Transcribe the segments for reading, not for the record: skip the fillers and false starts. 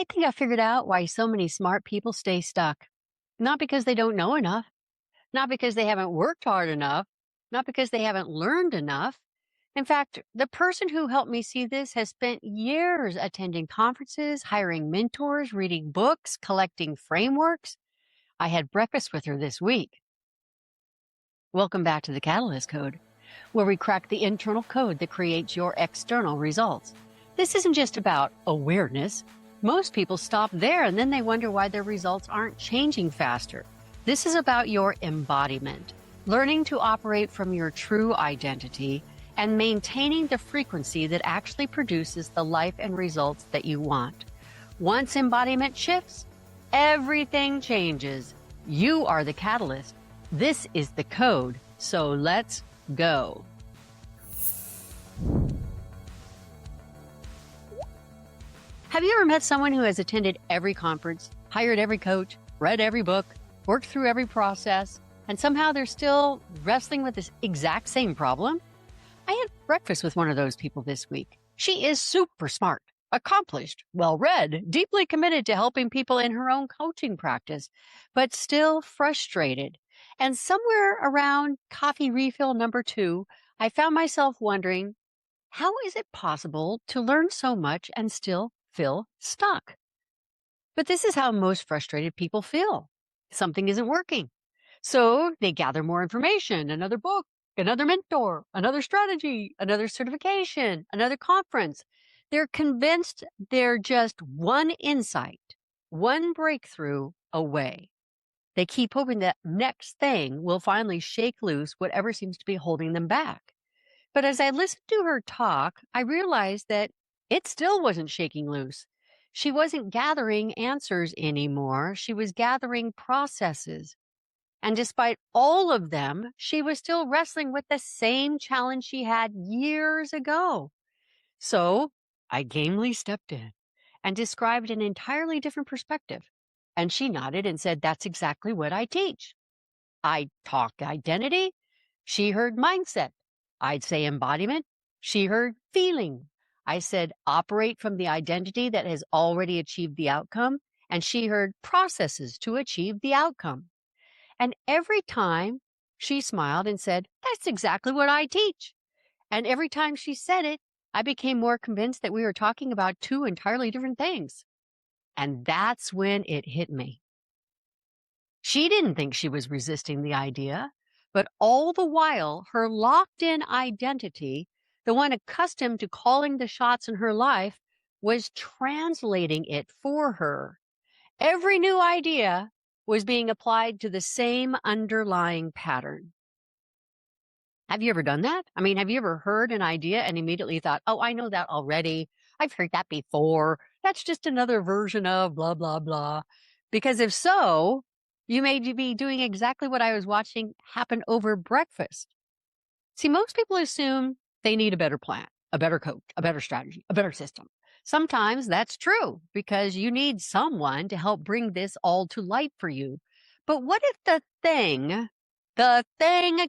I think I figured out why so many smart people stay stuck. Not because they don't know enough, not because they haven't worked hard enough, not because they haven't learned enough. In fact, the person who helped me see this has spent years attending conferences, hiring mentors, reading books, collecting frameworks. I had breakfast with her this week. Welcome back to the Catalyst Code, where we crack the internal code that creates your external results. This isn't just about awareness. Most people stop there and then they wonder why their results aren't changing faster. This is about your embodiment, learning to operate from your true identity and maintaining the frequency that actually produces the life and results that you want. Once embodiment shifts, everything changes. You are the catalyst. This is the code. So let's go. Have you ever met someone who has attended every conference, hired every coach, read every book, worked through every process, and somehow they're still wrestling with this exact same problem? I had breakfast with one of those people this week. She is super smart, accomplished, well-read, deeply committed to helping people in her own coaching practice, but still frustrated. And somewhere around coffee refill number 2, I found myself wondering, how is it possible to learn so much and still feel stuck? But this is how most frustrated people feel. Something isn't working. So they gather more information, another book, another mentor, another strategy, another certification, another conference. They're convinced they're just one insight, one breakthrough away. They keep hoping that next thing will finally shake loose whatever seems to be holding them back. But as I listened to her talk, I realized that it still wasn't shaking loose. She wasn't gathering answers anymore. She was gathering processes. And despite all of them, she was still wrestling with the same challenge she had years ago. So I gamely stepped in and described an entirely different perspective. And she nodded and said, "That's exactly what I teach." I talk identity. She heard mindset. I'd say embodiment. She heard feeling. I said operate from the identity that has already achieved the outcome. And she heard processes to achieve the outcome. And every time she smiled and said, "That's exactly what I teach." And every time she said it, I became more convinced that we were talking about two entirely different things. And that's when it hit me. She didn't think she was resisting the idea, but all the while, her locked-in identity, the one accustomed to calling the shots in her life, was translating it for her. Every new idea was being applied to the same underlying pattern. Have you ever done that? I mean, have you ever heard an idea and immediately thought, "Oh, I know that already. I've heard that before. That's just another version of blah, blah, blah." Because if so, you may be doing exactly what I was watching happen over breakfast. See, most people assume they need a better plan, a better coach, a better strategy, a better system. Sometimes that's true because you need someone to help bring this all to light for you. But what if the thing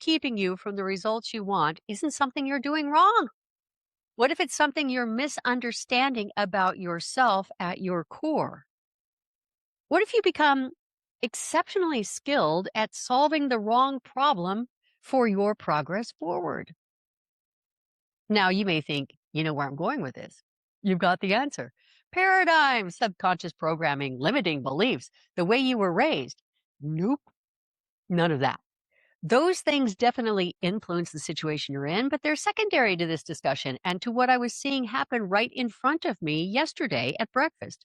keeping you from the results you want isn't something you're doing wrong? What if it's something you're misunderstanding about yourself at your core? What if you become exceptionally skilled at solving the wrong problem for your progress forward? Now, you may think, you know where I'm going with this. You've got the answer. Paradigm, subconscious programming, limiting beliefs, the way you were raised. Nope, none of that. Those things definitely influence the situation you're in, but they're secondary to this discussion and to what I was seeing happen right in front of me yesterday at breakfast.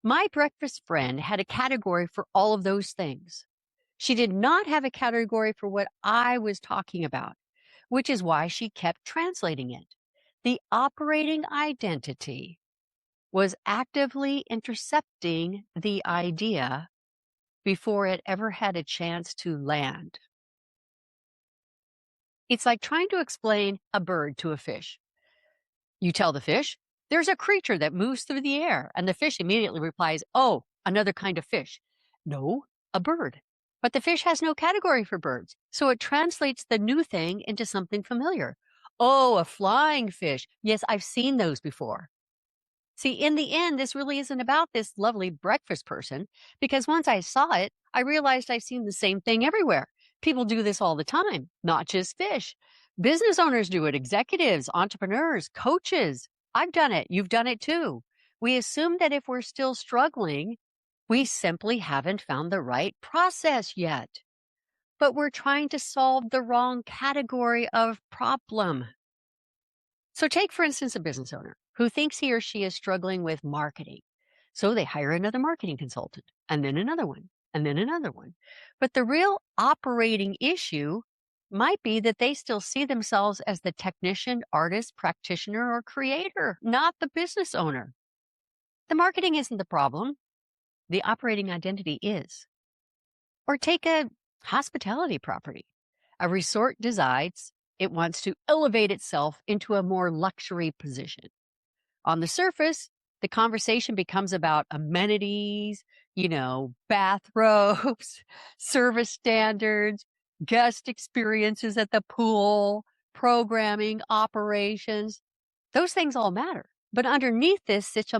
My breakfast friend had a category for all of those things. She did not have a category for what I was talking about, which is why she kept translating it. The operating identity was actively intercepting the idea before it ever had a chance to land. It's like trying to explain a bird to a fish. You tell the fish, "There's a creature that moves through the air." And the fish immediately replies, "Oh, another kind of fish." No, a bird. But the fish has no category for birds. So it translates the new thing into something familiar. "Oh, a flying fish. Yes, I've seen those before." See, in the end, this really isn't about this lovely breakfast person, because once I saw it, I realized I've seen the same thing everywhere. People do this all the time, not just fish. Business owners do it, executives, entrepreneurs, coaches. I've done it. You've done it too. We assume that if we're still struggling, we simply haven't found the right process yet. But we're trying to solve the wrong category of problem. So, take, for instance, a business owner who thinks he or she is struggling with marketing. So, they hire another marketing consultant, and then another one, and then another one. But the real operating issue might be that they still see themselves as the technician, artist, practitioner, or creator, not the business owner. The marketing isn't the problem, the operating identity is. Or take a hospitality property. A resort decides it wants to elevate itself into a more luxury position. On the surface, the conversation becomes about amenities, bathrobes, service standards, guest experiences at the pool, programming, operations. Those things all matter. But underneath this sits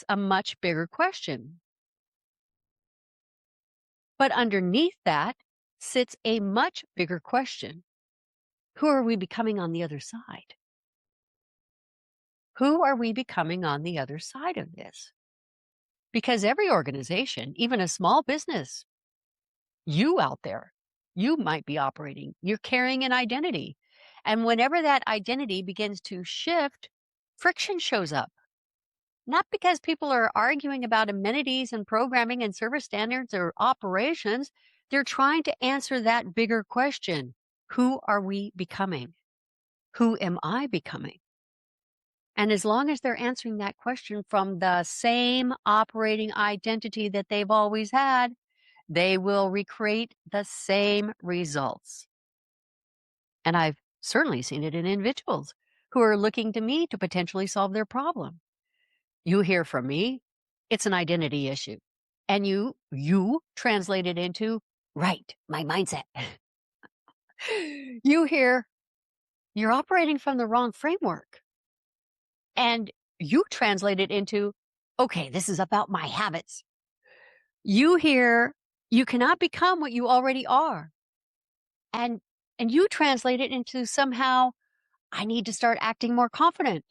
a much bigger question. But underneath that sits a much bigger question. Who are we becoming on the other side? Who are we becoming on the other side of this? Because every organization, even a small business, you out there, you might be operating, you're carrying an identity. And whenever that identity begins to shift, friction shows up. Not because people are arguing about amenities and programming and service standards or operations. They're trying to answer that bigger question. Who are we becoming? Who am I becoming? And as long as they're answering that question from the same operating identity that they've always had, they will recreate the same results. And I've certainly seen it in individuals who are looking to me to potentially solve their problem. You hear from me, it's an identity issue. And you translate it into, right, my mindset. You hear, you're operating from the wrong framework. And you translate it into, okay, this is about my habits. You hear, you cannot become what you already are. And you translate it into somehow, I need to start acting more confident.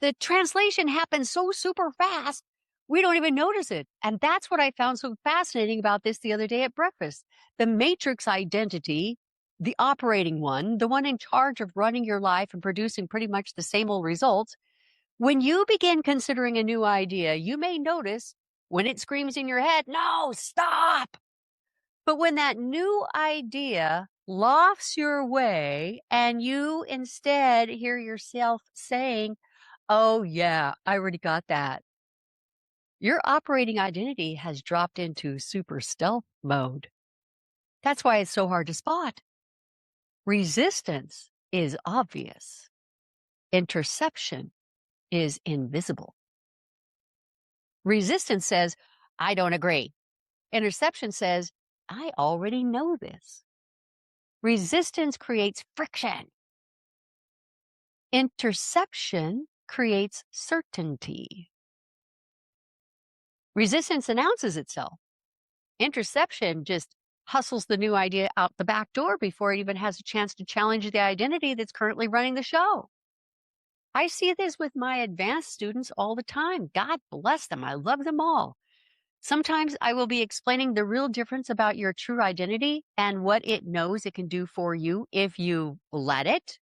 The translation happens so super fast, we don't even notice it. And that's what I found so fascinating about this the other day at breakfast. The matrix identity, the operating one, the one in charge of running your life and producing pretty much the same old results. When you begin considering a new idea, you may notice when it screams in your head, no, stop. But when that new idea lofts your way and you instead hear yourself saying, oh, yeah, I already got that. Your operating identity has dropped into super stealth mode. That's why it's so hard to spot. Resistance is obvious. Interception is invisible. Resistance says, I don't agree. Interception says, I already know this. Resistance creates friction. Interception creates certainty. Resistance announces itself. Interception just hustles the new idea out the back door before it even has a chance to challenge the identity that's currently running the show. I see this with my advanced students all the time. God bless them. I love them all. Sometimes I will be explaining the real difference about your true identity and what it knows it can do for you if you let it.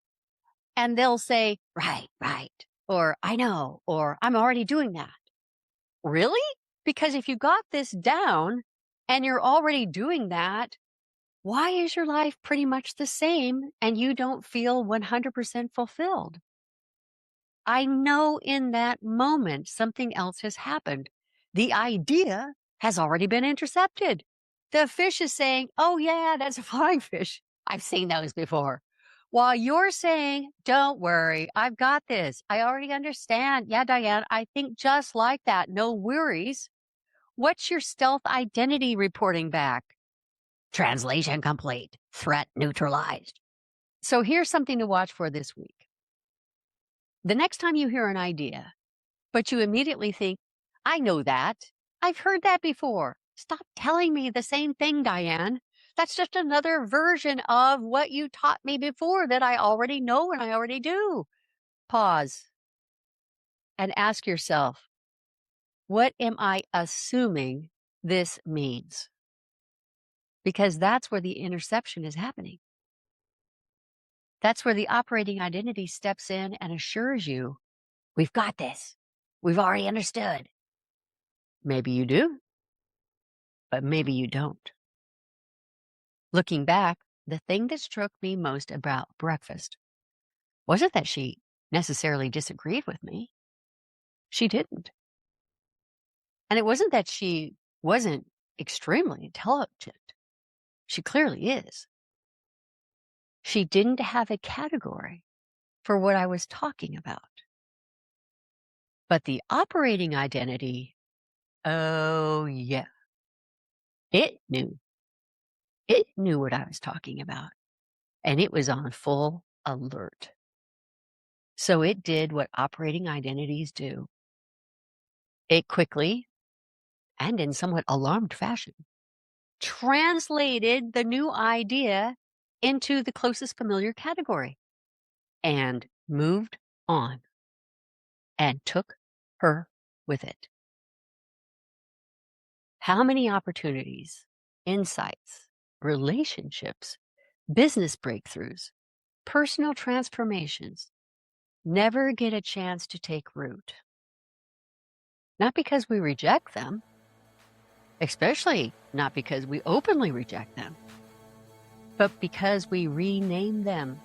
And they'll say, right, or I know, or I'm already doing that. Really? Because if you got this down and you're already doing that, why is your life pretty much the same and you don't feel 100% fulfilled? I know in that moment something else has happened. The idea has already been intercepted. The fish is saying, oh yeah, that's a flying fish. I've seen those before. While you're saying, don't worry, I've got this. I already understand. Yeah, Diane, I think just like that. No worries. What's your stealth identity reporting back? Translation complete. Threat neutralized. So here's something to watch for this week. The next time you hear an idea But you immediately think, I know that. I've heard that before. Stop telling me the same thing, Diane. That's just another version of what you taught me before that I already know and I already do. Pause and ask yourself, what am I assuming this means? Because that's where the interception is happening. That's where the operating identity steps in and assures you, we've got this. We've already understood. Maybe you do, but maybe you don't. Looking back, the thing that struck me most about breakfast wasn't that she necessarily disagreed with me. She didn't. And it wasn't that she wasn't extremely intelligent. She clearly is. She didn't have a category for what I was talking about. But the operating identity, oh yeah, it knew. It knew what I was talking about. And it was on full alert. So it did what operating identities do. It quickly, and in somewhat alarmed fashion, translated the new idea into the closest familiar category and moved on and took her with it. How many opportunities, insights, relationships, business breakthroughs, personal transformations never get a chance to take root? Not because we reject them, especially not because we openly reject them, but because we rename them.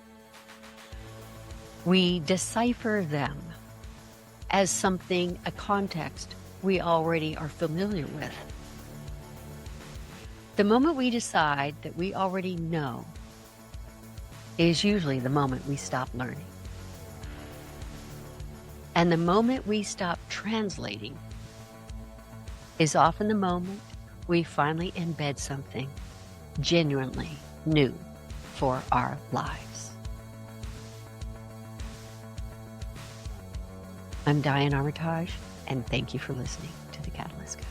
We decipher them as something, a context we already are familiar with. The moment we decide that we already know is usually the moment we stop learning. And the moment we stop translating is often the moment we finally embed something genuinely new for our lives. I'm Diane Armitage, and thank you for listening to The Catalyst Code.